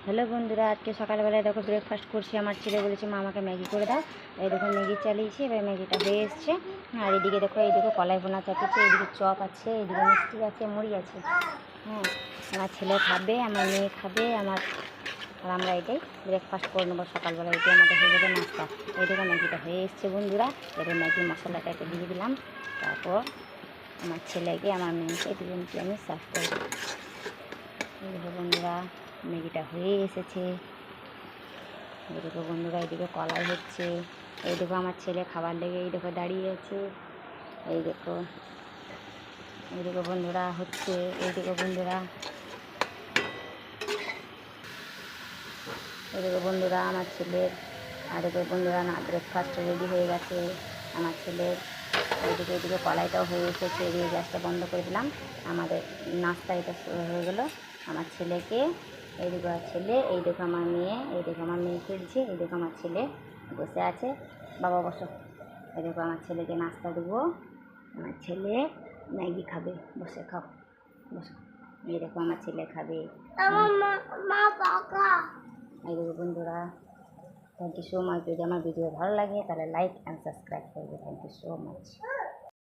Hello বন্ধুরা, আজকে সকালবেলায় দেখো ব্রেকফাস্ট করছি। আমার ছেলে বলেছে মা আমাকে ম্যাগি করে দাও। এই দেখো ম্যাগি চালিয়েছি, এবার ম্যাগিটা হয়ে এসছে। আর এদিকে দেখো, এইদিকে কলাই বোনা চাপিয়েছে, এইদিকে চপ আছে, এইদিকে মিষ্টি আছে, মুড়ি আছে। হ্যাঁ, আমার ছেলে খাবে, আমার মেয়ে খাবে, আর আমরা এটাই ব্রেকফাস্ট করে নেবো সকালবেলা। এটাই আমাদের হয়ে যাবে নাস্তা। এইদিকে ম্যাগিটা হয়ে এসছে বন্ধুরা। এবার ম্যাগি মশলাটা একটু দিয়ে দিলাম। তারপর আমার ছেলেকে, আমার মেয়েকে দুজনকে আমি সার্ভ করবো। এই দেখো বন্ধুরা, ম্যাগিটা হয়ে এসেছে। এই দেখো বন্ধুরা, এইদিকে কলাই হচ্ছে। এই দেখো আমার ছেলে খাবার লেগে এই দেখো দাঁড়িয়ে আছে। এই দেখো, এই দেখো বন্ধুরা হচ্ছে। এই দেখো বন্ধুরা, এই দেখো বন্ধুরা আমার ছেলের। আর দেখো বন্ধুরা, না ব্রেকফাস্ট রেডি হয়ে গেছে আমার ছেলের। এইদিকে কলাইটাও হয়ে এসেছে। এদিকে গ্যাসটা বন্ধ করে দিলাম। আমাদের নাস্তা এটা হয়ে গেলো। আমার ছেলেকে, এই দেখো আমার ছেলে, এই দেখো আমার মেয়ে, এই দেখো আমার মেয়ে খেলছে, এই দেখো আমার ছেলে বসে আছে। বাবা বসো। এই দেখো আমার ছেলেকে নাস্তা দেবো। আমার ছেলে ম্যাগি খাবে, বসে খাও, বসো। এই দেখো আমার ছেলে খাবে। এই দেখো বন্ধুরা, থ্যাংক ইউ সো মাচ। যদি আমার ভিডিও ভালো লাগে তাহলে লাইক অ্যান্ড সাবস্ক্রাইব করবে। Thank you so much.